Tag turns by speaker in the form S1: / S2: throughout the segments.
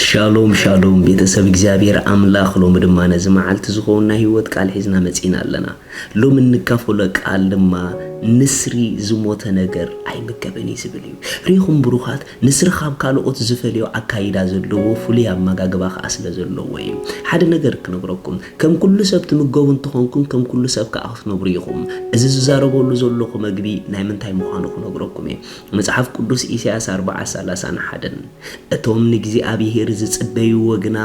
S1: ሻሎም ሻሎም ቤተሰብ እግዚአብሔር አምላክ ሎም ድማነ ዝማዓልት ዝኾንና ህይወት ቃል ሒዝና መጽና አለና ሎም እንካፈለ ቃልማ ንስሪ ዝሞተ ነገር አይመገበኒ ዝብልዩ ሪኹም ብሩኻት ንስሪ ካብ ካልኦት ዝፈልዮ አካይዳ ዘለዎ ፍሉይ አመጋግባ አስለ ዘለዎ ወይ ሓደ ነገር ክነግረኩም ከም ኩሉ ሰብ ትምገቡ እንትኾንኩም ከም ኩሉ ሰብ ከአኽነብሩ ይኹም እዚ ዝዛረበሉ ዘለኹ መግቢ ናይ ምንታይ ምዃኑ ክነግረኩም መጽሐፍ ቅዱስ ኢሳይያስ 40:31 እቶም ንእግዚአብሔር ዝጽበዩ ወግና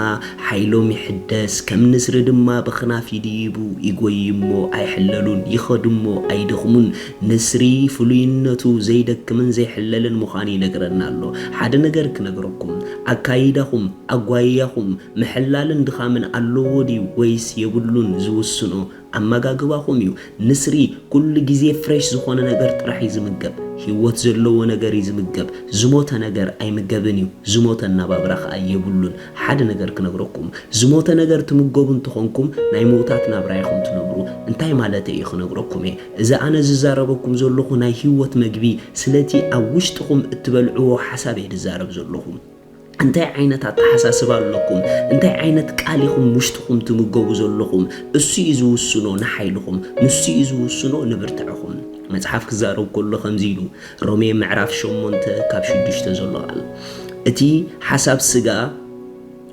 S1: ሓይሎም ይሕደስ ከም ንስሪ ድማ በኽናፍ ይድይቡ ይጎይሞ አይሕለሉን ይኸድሞ አይደኽሙን ንስሪ ፍሉይነቱ ዘይደክምን ዘይሕለልን ምዃኑ ይነግረና ኣሎ ሓደ ነገር ክነግረኩም አካይዳኹም አጓያኹም ምሕላልን ድኻምን ኣለዎ ድዩ ወይስ የብሉን ዝውስኖ አመጋግባኹም እዩ ንስሪ ኩሉ ጊዜ ፍሬሽ ዝኾነ ነገር ጥራሕ ይዝምገብ ህይወት ዘለዎ ነገር ይዝምገብ ዝሞተ ነገር አይምገብን እዩ ዝሞተ ናባብራኽ አይብሉን ሓደ ነገር ክነግረኩም ዝሞተ ነገር ትምገቡ እንትኾንኩም ናይ ሞታት ናብራይኹም ትነብሩ እንታይ ማለት እዩ ክነግረኩም እዚ አነ ዝዛረበኩም ዘለኹ ናይ ህይወት መግቢ ስለቲ ኣብ ውሽጥኹም እትበልዕዎ ሓሳብ ይዛረብ ዘለኹ እንታይ ዓይነታት ተሓሳስባ ኣለኩም እንታይ ዓይነት ቃሊኹም ውሽጥኹም ትምገቡ ዘለኹም እሱ ይዝውስኖ ንሓይልኹም ንሱ ይዝውስኖ ንብርትዕኹም መጽሐፍ ክዛረብ ከሎ ከምዚ ኢሉ ሮሜ ምዕራፍ 8:6 ዘለዋል እቲ ሓሳብ ስጋ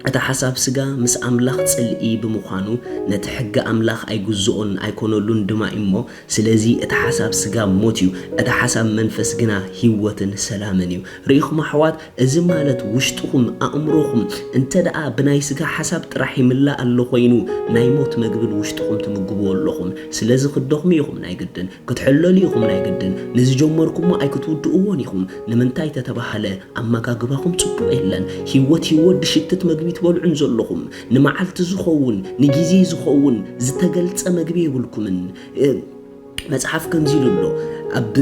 S1: እታ ሓሳብ ስጋ ምስ አምላኽ ጽልኢ ብምዃኑ ነቲ ሕጊ አምላኽ አይጉዝኦን አይኮነሉን ድማ እሞ ስለዚ እታ ሓሳብ ስጋ ሞት እዩ እታ ሓሳብ መንፈስ ግና ህይወትን ሰላምን እዩ ሪኢኹም ኣሕዋት እዚ ማለት ውሽጥኹም አእምሮኹም እንተደኣ ብናይ ስጋ ሓሳብ ጥራሕ ይምላእ ኣሎ ኮይኑ ናይ ሞት መግብን ውሽጥኹም ትምግብዎ ኣለኹም ስለዚ ክደኽሙ ኢኹም ናይ ግድን ክትሕለሉ ኢኹም ናይ ግድን ንዝጀመርኩሞ ኣይክትውድእዎን ኢኹም ንምንታይ ተተባሃለ አመጋግባኹም ጽቡቕ የለን ህይወት ድሽትት መግቢ ትበልዑን ዘለኹም ንመዓልቲ ዝኸውን ንጊዜ ዝኸውን ዝተገልጸ መግቢ ይብልኩምን መጽሐፍ ከምዚ ኢሉሎ ኣብ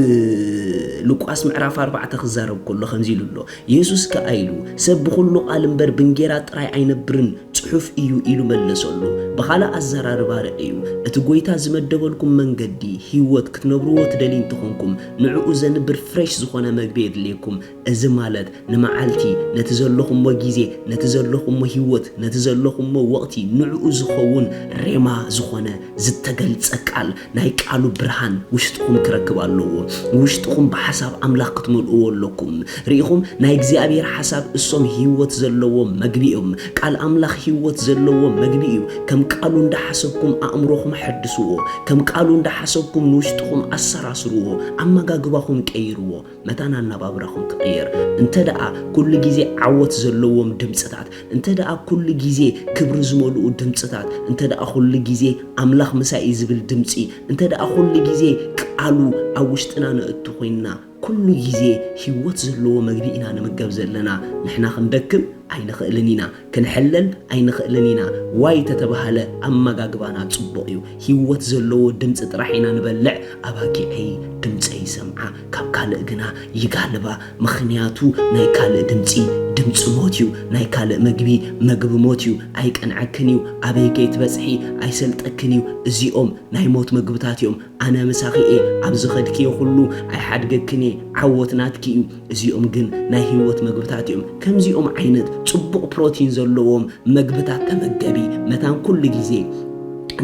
S1: ሉቃስ ምዕራፍ 4 ክዛረብ ከሎ ከምዚ ኢሉሎ ኢየሱስ ከአይሉ ሰብ ብኩሉ ቃል እምበር ብንጌራ ጥራይ አይነብርን ጽሑፍ እዩ ኢሉ መለሰሉ በኻላ አዘራርባ እዩ እቲ ጎይታ ዝመደበልኩም መንገዲ ህይወት ክትነብርዎ ትደሊ እንትኾንኩም ንዕኡ ዘንብር ፍሬሽ ዝኾነ መግቢ የድልየኩም እዚ ማለት ንመዓልቲ ነቲ ዘለኹምዎ ጊዜ ነቲ ዘለኹምዎ ህይወት ነቲ ዘለኹምዎ ወቕቲ ንዕኡ ዝኸውን ሬማ ዝኾነ ዝተገልጸ ቃል ናይ ቃሉ ብርሃን ውሽጥኩም ክረክብ ኣለዎ ውሽጥኩም በሐሳብ አምላክ ክትመልእዎ ኣለኩም ሪኢኹም ናይ እግዚአብሔር ሐሳብ እሶም ህይወት ዘለዎ መግቢኦም ቃል አምላክ ህይወት ዘለዎ መግቢ እዩ ከም ቃሉ እንዳሐሰብኩም አእምሮኩም ሕድስዎ ከም ቃሉ እንዳሐሰብኩም ውሽጥኩም አሰራስርዎ አመጋግባኩም ቀይርዎ መታና ናባብራኩም ክቀየር እንተደኣ ኩሉ ጊዜ ዓወት ዘለዎም ድምጽታት እንተደኣ ኩሉ ጊዜ ክብር ዝመልኡ ድምጽታት እንተደኣ ኩሉ ጊዜ አምላክ መሳኢ ዝብል ድምጺ እንተደኣ ኩሉ ጊዜ ቃሉ አውሽጥና ነእቱ ኮይና ኩሉ ጊዜ ህይወት ዘለዎ መግቢ ኢና ንምገብ ዘለና ንሕና ክንደክም አይንኽእልኒና ክንሕለል አይንኽእልኒና ዋይ ተተባሃለ አመጋግባና ጽቡቕ እዩ ህይወት ዘለዎ ድምጽ ጥራሕ ኢና ንበልዕ አባኪዐይ ድምጸይ ሰምዓ ካብ ካልእ ግና ይጋልባ ምኽንያቱ ናይ ካልእ ድምጺ ድምጽ ሞት እዩ ናይ ካልእ መግቢ መግቢ ሞት እዩ አይቀንዐክን እዩ አበይ ከይትበጽሒ አይሰልጠክን እዩ እዚኦም ናይ ሞት መግብታት እዮም አነ መሳኺኤ ኣብ ዝኸድክዮ ሁሉ አይሓድገክን ዓወትናትኪ እዩ እዚኦም ግን ናይ ህይወት መግብታት እዮም ከምዚኦም ዓይነት ጽቡቕ ፕሮቲን ዘለዎም መግብታት ተመገቢ መታን ኩሉ ጊዜ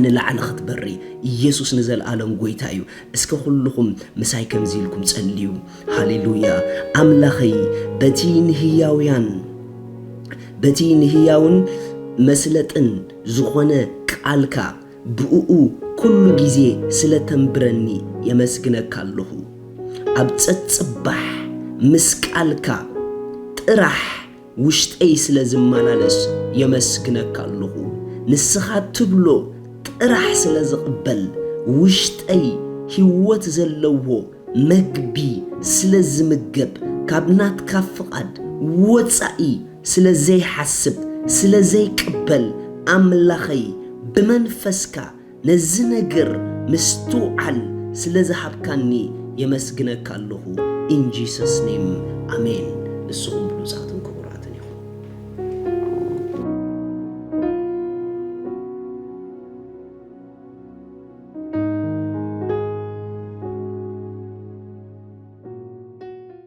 S1: ንላዕለ ክትበሪ ኢየሱስ ንዘለዓለም ጎይታ እዩ እስከ ኩልኩም ምሳይ ከምዚ ኢልኩም ጸልዩ ሃሌሉያ አምላኸይ በቲ ንህያውን መስለጥን ዝኾነ ቃልካ ብኡኡ ኩሉ ጊዜ ስለተንብረኒ የመስግነካ ኣለኹ ኣብ ጸጽባሕ ምስ ቃልካ ጥራሕ ውሽጠይ ስለ ዝመላለስ የመስግነካ ኣለኹ ንስኻ ትብሎ ጥራሕ ስለ ዝቕበል ውሽጠይ ህይወት ዘለዎ መግቢ ስለ ዝምገብ ካብ ናትካ ፍቓድ ወፃኢ ስለ ዘይሓስብ ስለ ዘይቅበል አምላኸይ ብመንፈስካ ነዚ ነገር ምስትውዓል ስለ ዝሃብካኒ የመስግነካ ኣለኹ ኢን ጂሰስ ኔም አሜን ንስኹም ብሉጻት